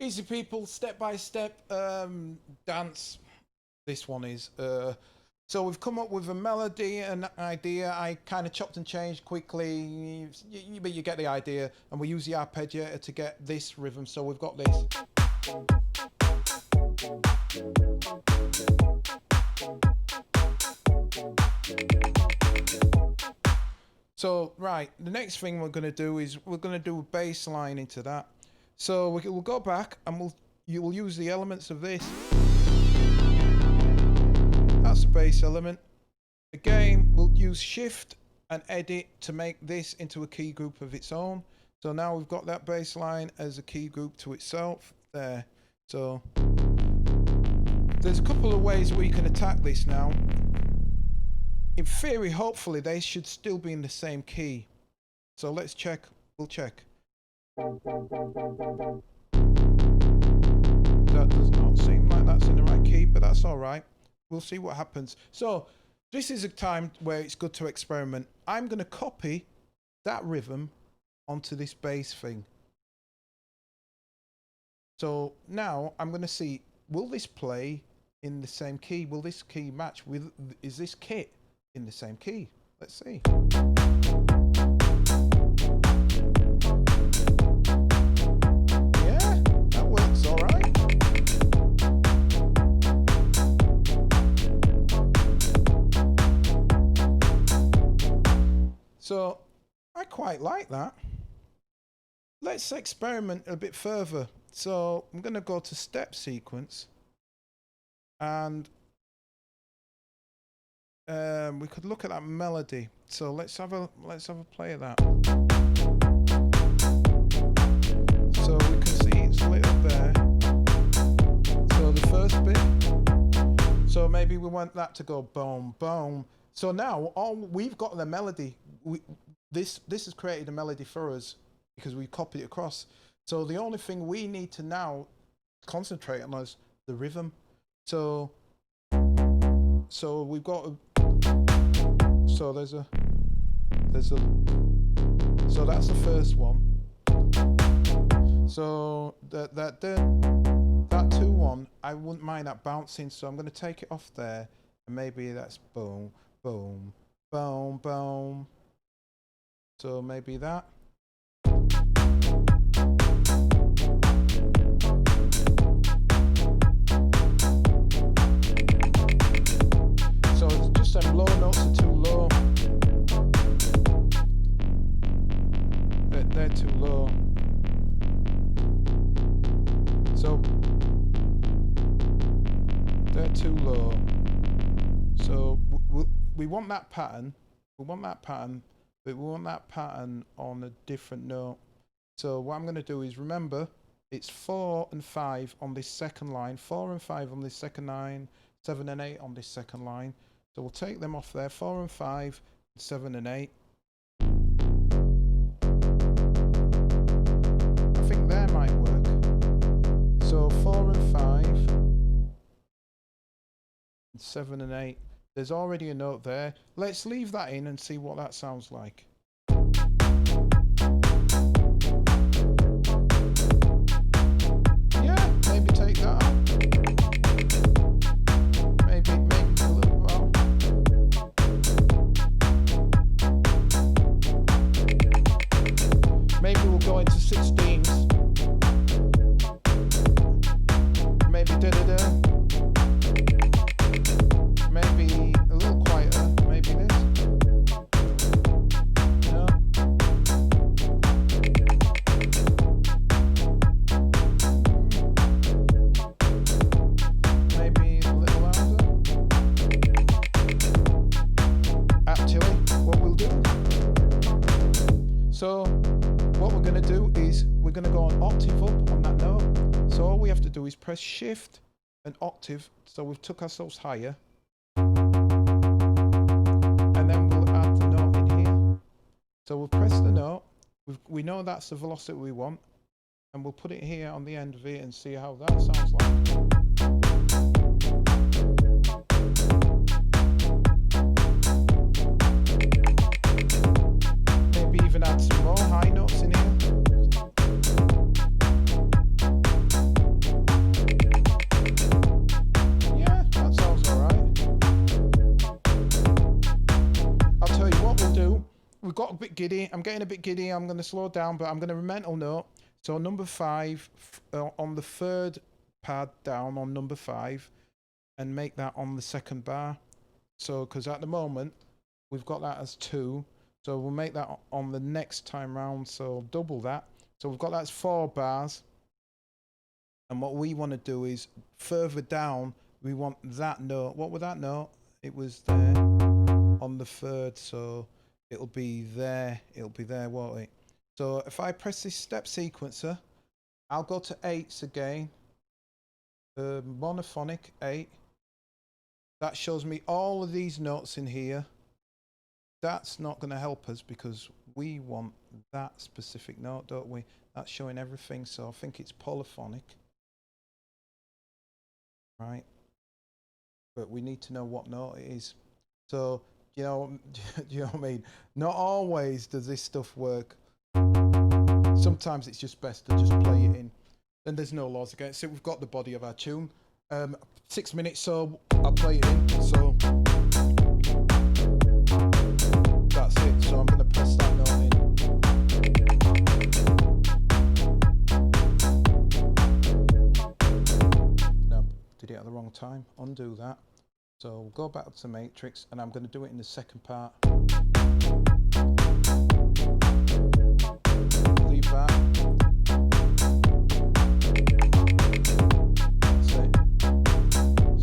Easy people, step-by-step dance. This one is. So we've come up with a melody and idea. I kind of chopped and changed quickly, but you get the idea. And we use the arpeggiator to get this rhythm. So we've got this. So, right, the next thing we're going to do is we're going to do a bass line into that. So we'll go back and you will use the elements of this. That's the bass element. Again, we'll use shift and edit to make this into a key group of its own. So now we've got that bass line as a key group to itself there. So there's a couple of ways we can attack this now. In theory, hopefully they should still be in the same key. So let's check. We'll check. That does not seem like that's in the right key, but that's all right. We'll see what happens. So this is a time where it's good to experiment. I'm going to copy that rhythm onto this bass thing. So now I'm going to see, will this play in the same key? Will this key match with, is this kit in the same key? Let's see. Yeah, that works all right. So I quite like that. Let's experiment a bit further. So I'm going to go to step sequence, and we could look at that melody. So let's have a play of that. So we can see it's lit up there. So the first bit. So maybe we want that to go boom, boom. So now we've got the melody. This has created a melody for us because we copied it across. So the only thing we need to now concentrate on is the rhythm. So we've got so so that's the first one. So that 2-1, I wouldn't mind that bouncing, so I'm going to take it off there, and maybe that's boom, boom, boom, boom. So maybe that. So it's just them low notes are too low. They're too low. So they're too low. So we want that pattern. We want that pattern. But we want that pattern on a different note. So what I'm going to do is, remember, it's 4 and 5 on this second line, 4 and 5 on this second line, 7 and 8 on this second line. So we'll take them off there, 4 and 5, 7 and 8. I think that might work. So 4 and 5, and 7 and 8. There's already a note there. Let's leave that in and see what that sounds like. Yeah, maybe take that out. Maybe a little while. Maybe we'll go into 16s. Maybe da-da-da. Maybe a little quieter, maybe this. No. Maybe a little louder. Actually, what we'll do. So, what we're going to do is we're going to go an octave up on that note. So all we have to do is press shift and octave. So we've took ourselves higher. So we'll press the note, we know that's the velocity we want, and we'll put it here on the end of it and see how that sounds like. Maybe even add some more high notes in here. giddy. I'm getting a bit giddy. I'm going to slow down, but I'm going to mental note. So number 5 on the third pad down on number 5, and make that on the second bar. So because at the moment we've got that as 2, so we'll make that on the next time round. So double that. So we've got that as 4 bars. And what we want to do is further down, we want that note. What was that note? It was there on the third, so it'll be there. It'll be there, won't it? So if I press this step sequencer, I'll go to 8s again. Monophonic 8. That shows me all of these notes in here. That's not going to help us because we want that specific note, don't we? That's showing everything, so I think it's polyphonic. Right? But we need to know what note it is. So, you know what I mean? Not always does this stuff work. Sometimes it's just best to just play it in. Then there's no laws against it. We've got the body of our tune. 6 minutes, so I'll play it in. So that's it. So I'm going to press that note in. No, did it at the wrong time. Undo that. So we'll go back to Matrix, and I'm going to do it in the second part. Leave that. That's it.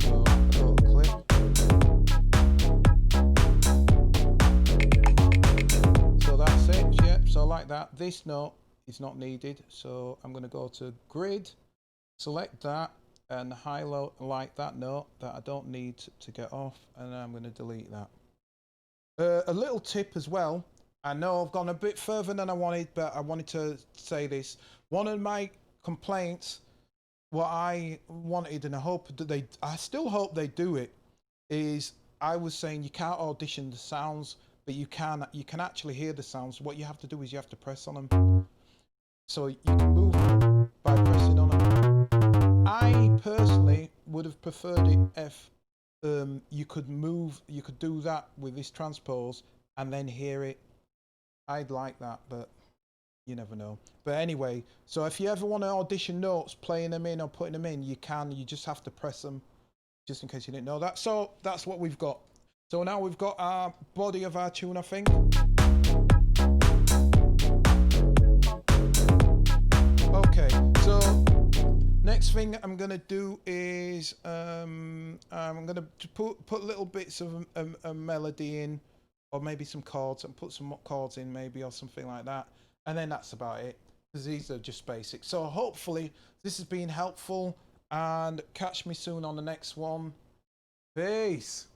So I go to clip. So that's it. Yep. So like that. This note is not needed. So I'm going to go to grid, select that, and highlight that note that I don't need to get off, and I'm going to delete that. A little tip as well. I know I've gone a bit further than I wanted, but I wanted to say this. One of my complaints, what I wanted, and I still hope they do it, is I was saying you can't audition the sounds, but you can actually hear the sounds. What you have to do is you have to press on them. So you can move them by pressing on them. I personally would have preferred it if you could do that with this transpose and then hear it. I'd like that, but you never know. But anyway, so if you ever want to audition notes, playing them in or putting them in, you can. You just have to press them, just in case you didn't know that. So that's what we've got. So now we've got our body of our tune, I think. Okay, so next thing I'm going to do is I'm going to put little bits of a melody in, or maybe some chords, and put some chords in maybe, or something like that. And then that's about it, because these are just basic. So hopefully this has been helpful, and catch me soon on the next one. Peace.